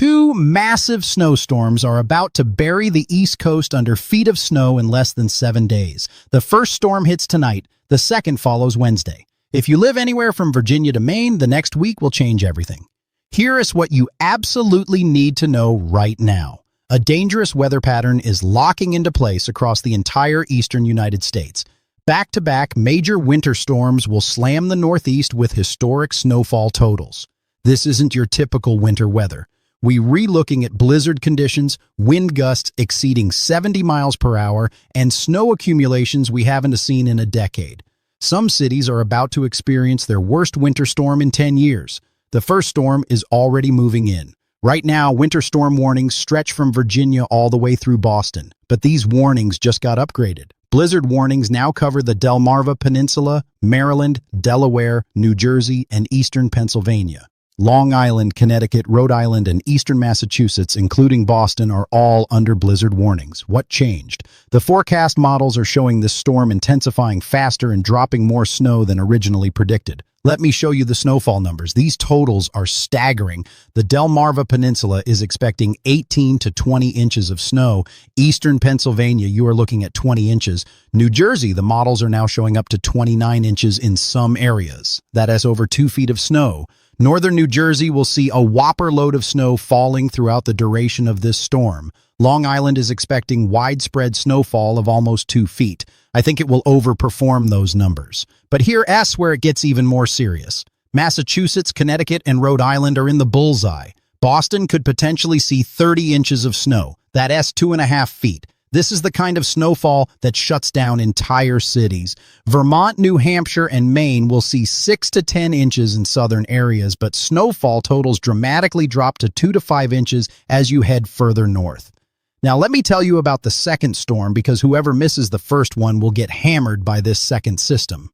Two massive snowstorms are about to bury the East Coast under feet of snow in less than 7 days. The first storm hits tonight, the second follows Wednesday. If you live anywhere from Virginia to Maine, the next week will change everything. Here is what you absolutely need to know right now. A dangerous weather pattern is locking into place across the entire eastern United States. Back-to-back major winter storms will slam the Northeast with historic snowfall totals. This isn't your typical winter weather. We're re-looking at blizzard conditions, wind gusts exceeding 70 miles per hour, and snow accumulations we haven't seen in a decade. Some cities are about to experience their worst winter storm in 10 years. The first storm is already moving in. Right now, winter storm warnings stretch from Virginia all the way through Boston, but these warnings just got upgraded. Blizzard warnings now cover the Delmarva Peninsula, Maryland, Delaware, New Jersey, and eastern Pennsylvania. Long Island, Connecticut, Rhode Island, and eastern Massachusetts, including Boston, are all under blizzard warnings. What changed? The forecast models are showing this storm intensifying faster and dropping more snow than originally predicted. Let me show you the snowfall numbers. These totals are staggering. The Delmarva Peninsula is expecting 18 to 20 inches of snow. Eastern Pennsylvania, you are looking at 20 inches. New Jersey, the models are now showing up to 29 inches in some areas. That is over 2 feet of snow. Northern New Jersey will see a whopper load of snow falling throughout the duration of this storm. Long Island is expecting widespread snowfall of almost 2 feet. I think it will overperform those numbers. But here's where it gets even more serious. Massachusetts, Connecticut, and Rhode Island are in the bullseye. Boston could potentially see 30 inches of snow. That's 2.5 feet. This is the kind of snowfall that shuts down entire cities. Vermont, New Hampshire, and Maine will see 6 to 10 inches in southern areas, but snowfall totals dramatically drop to 2 to 5 inches as you head further north. Now let me tell you about the second storm, because whoever misses the first one will get hammered by this second system.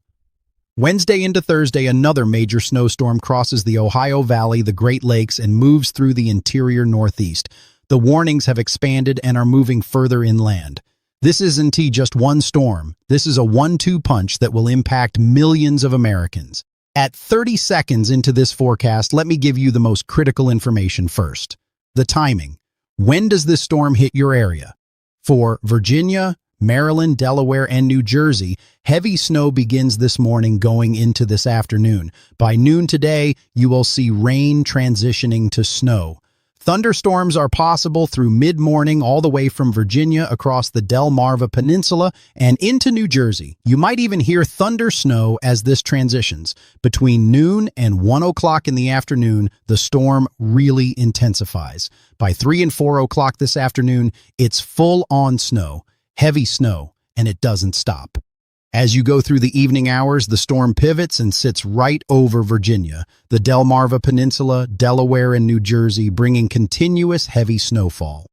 Wednesday into Thursday, another major snowstorm crosses the Ohio Valley, the Great Lakes, and moves through the interior Northeast. The warnings have expanded and are moving further inland. This isn't just one storm. This is a 1-2 punch that will impact millions of Americans. At 30 seconds into this forecast, let me give you the most critical information first. The timing. When does this storm hit your area? For Virginia, Maryland, Delaware, and New Jersey, heavy snow begins this morning going into this afternoon. By noon today, you will see rain transitioning to snow. Thunderstorms are possible through mid-morning all the way from Virginia across the Delmarva Peninsula and into New Jersey. You might even hear thunder snow as this transitions. Between noon and 1 o'clock in the afternoon, the storm really intensifies. By 3 and 4 o'clock this afternoon, it's full-on snow, heavy snow, and it doesn't stop. As you go through the evening hours, the storm pivots and sits right over Virginia, the Delmarva Peninsula, Delaware, and New Jersey, bringing continuous heavy snowfall.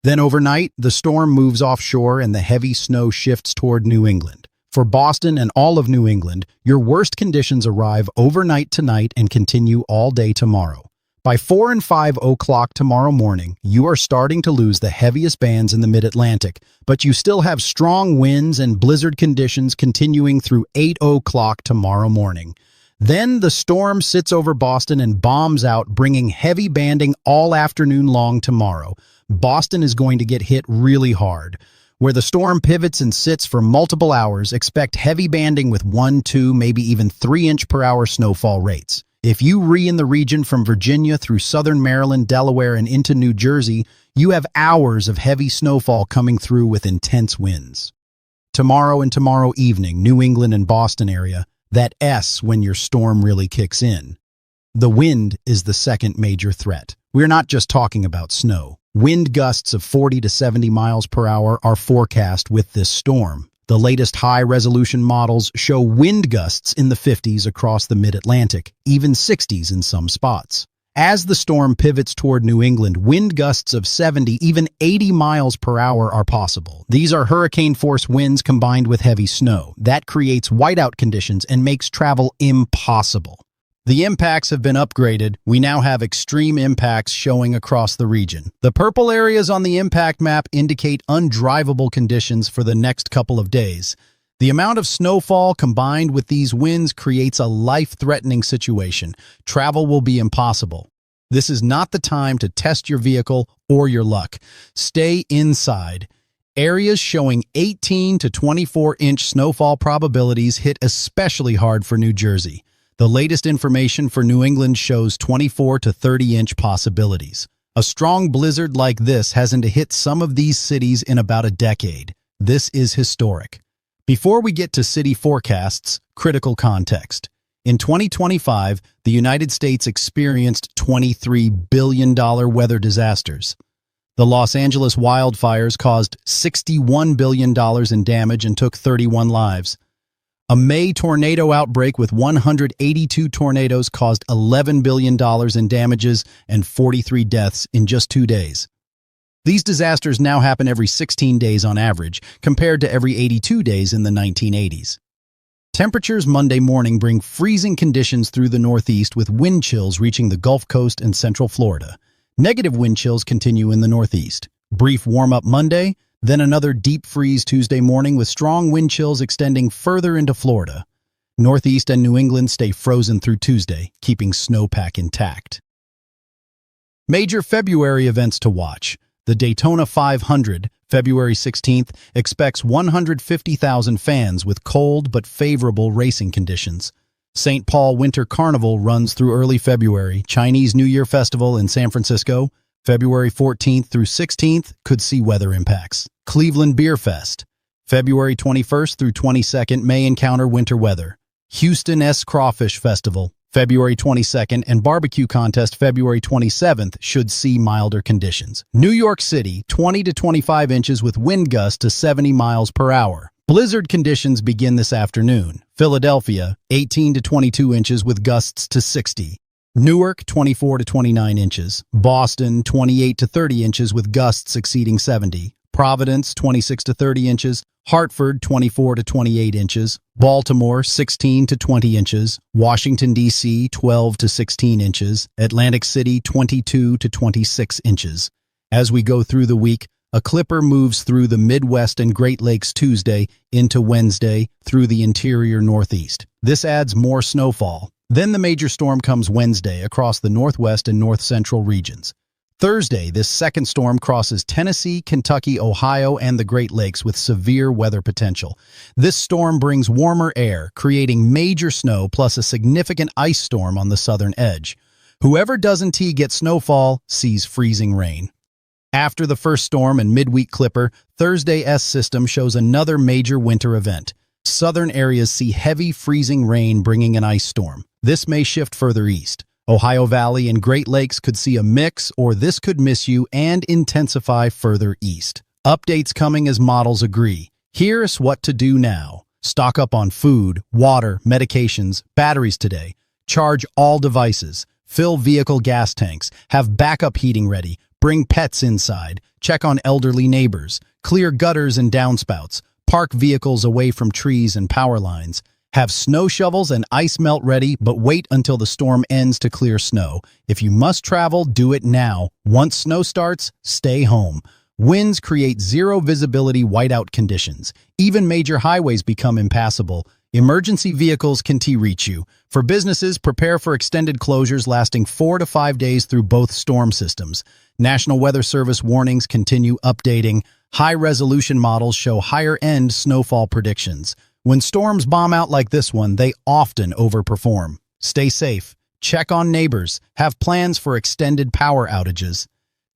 Then overnight, the storm moves offshore and the heavy snow shifts toward New England. For Boston and all of New England, your worst conditions arrive overnight tonight and continue all day tomorrow. By 4 and 5 o'clock tomorrow morning, you are starting to lose the heaviest bands in the mid-Atlantic, but you still have strong winds and blizzard conditions continuing through 8 o'clock tomorrow morning. Then the storm sits over Boston and bombs out, bringing heavy banding all afternoon long tomorrow. Boston is going to get hit really hard. Where the storm pivots and sits for multiple hours, expect heavy banding with 1, 2, maybe even 3 inch per hour snowfall rates. If you in the region from Virginia through southern Maryland, Delaware, and into New Jersey, you have hours of heavy snowfall coming through with intense winds. Tomorrow and tomorrow evening, New England and Boston area, that's when your storm really kicks in. The wind is the second major threat. We're not just talking about snow. Wind gusts of 40 to 70 miles per hour are forecast with this storm. The latest high-resolution models show wind gusts in the 50s across the mid-Atlantic, even 60s in some spots. As the storm pivots toward New England, wind gusts of 70, even 80 miles per hour are possible. These are hurricane-force winds combined with heavy snow. That creates whiteout conditions and makes travel impossible. The impacts have been upgraded. We now have extreme impacts showing across the region. The purple areas on the impact map indicate undrivable conditions for the next couple of days. The amount of snowfall combined with these winds creates a life-threatening situation. Travel will be impossible. This is not the time to test your vehicle or your luck. Stay inside. Areas showing 18 to 24-inch snowfall probabilities hit especially hard for New Jersey. The latest information for New England shows 24 to 30-inch possibilities. A strong blizzard like this hasn't hit some of these cities in about a decade. This is historic. Before we get to city forecasts, critical context. In 2025, the United States experienced $23 billion weather disasters. The Los Angeles wildfires caused $61 billion in damage and took 31 lives. A May tornado outbreak with 182 tornadoes caused $11 billion in damages and 43 deaths in just 2 days. These disasters now happen every 16 days on average, compared to every 82 days in the 1980s. Temperatures Monday morning bring freezing conditions through the Northeast with wind chills reaching the Gulf Coast and Central Florida. Negative wind chills continue in the Northeast. Brief warm-up Monday, then another deep freeze Tuesday morning with strong wind chills extending further into Florida. Northeast and New England stay frozen through Tuesday, keeping snowpack intact. Major February events to watch. The Daytona 500, February 16th, expects 150,000 fans with cold but favorable racing conditions. St. Paul Winter Carnival runs through early February. Chinese New Year Festival in San Francisco, February 14th through 16th, could see weather impacts. Cleveland Beer Fest, February 21st through 22nd, may encounter winter weather. Houston S. Crawfish Festival, February 22nd, and Barbecue Contest February 27th should see milder conditions. New York City, 20 to 25 inches with wind gusts to 70 miles per hour. Blizzard conditions begin this afternoon. Philadelphia, 18 to 22 inches with gusts to 60. Newark, 24 to 29 inches. Boston, 28 to 30 inches with gusts exceeding 70. Providence, 26 to 30 inches. Hartford, 24 to 28 inches. Baltimore, 16 to 20 inches. Washington, D.C., 12 to 16 inches. Atlantic City, 22 to 26 inches. As we go through the week, a clipper moves through the Midwest and Great Lakes Tuesday into Wednesday through the interior Northeast. This adds more snowfall. Then the major storm comes Wednesday across the Northwest and North Central regions. Thursday, this second storm crosses Tennessee, Kentucky, Ohio, and the Great Lakes with severe weather potential. This storm brings warmer air, creating major snow plus a significant ice storm on the southern edge. Whoever doesn't get snowfall sees freezing rain. After the first storm and midweek clipper, Thursday's system shows another major winter event. Southern areas see heavy freezing rain bringing an ice storm. This may shift further east. Ohio Valley and Great Lakes could see a mix, or this could miss you and intensify further east. Updates coming as models agree. Here's what to do now. Stock up on food, water, medications, batteries today. Charge all devices. Fill vehicle gas tanks. Have backup heating ready. Bring pets inside. Check on elderly neighbors. Clear gutters and downspouts. Park vehicles away from trees and power lines. Have snow shovels and ice melt ready, but wait until the storm ends to clear snow. If you must travel, do it now. Once snow starts, stay home. Winds create zero visibility whiteout conditions. Even major highways become impassable. Emergency vehicles can reach you. For businesses, prepare for extended closures lasting 4 to 5 days through both storm systems. National Weather Service warnings continue updating. High-resolution models show higher-end snowfall predictions. When storms bomb out like this one, they often overperform. Stay safe. Check on neighbors. Have plans for extended power outages.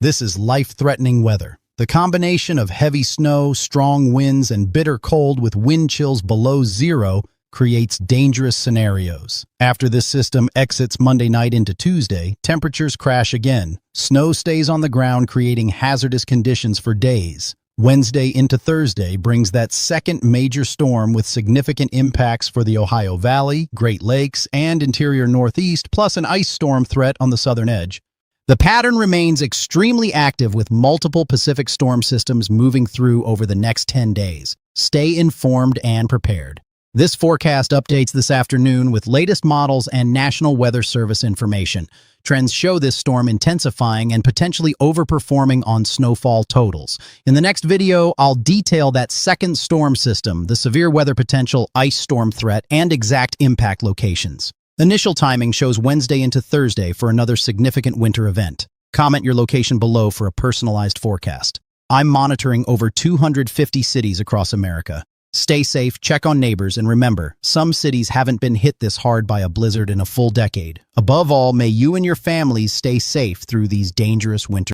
This is life-threatening weather. The combination of heavy snow, strong winds, and bitter cold with wind chills below zero creates dangerous scenarios. After this system exits Monday night into Tuesday, temperatures crash again. Snow stays on the ground, creating hazardous conditions for days. Wednesday into Thursday brings that second major storm with significant impacts for the Ohio Valley, Great Lakes, and interior Northeast, plus an ice storm threat on the southern edge. The pattern remains extremely active with multiple Pacific storm systems moving through over the next 10 days. Stay informed and prepared. This forecast updates this afternoon with latest models and National Weather Service information. Trends show this storm intensifying and potentially overperforming on snowfall totals. In the next video, I'll detail that second storm system, the severe weather potential, ice storm threat, and exact impact locations. Initial timing shows Wednesday into Thursday for another significant winter event. Comment your location below for a personalized forecast. I'm monitoring over 250 cities across America. Stay safe, check on neighbors, and remember, some cities haven't been hit this hard by a blizzard in a full decade. Above all, may you and your families stay safe through these dangerous winter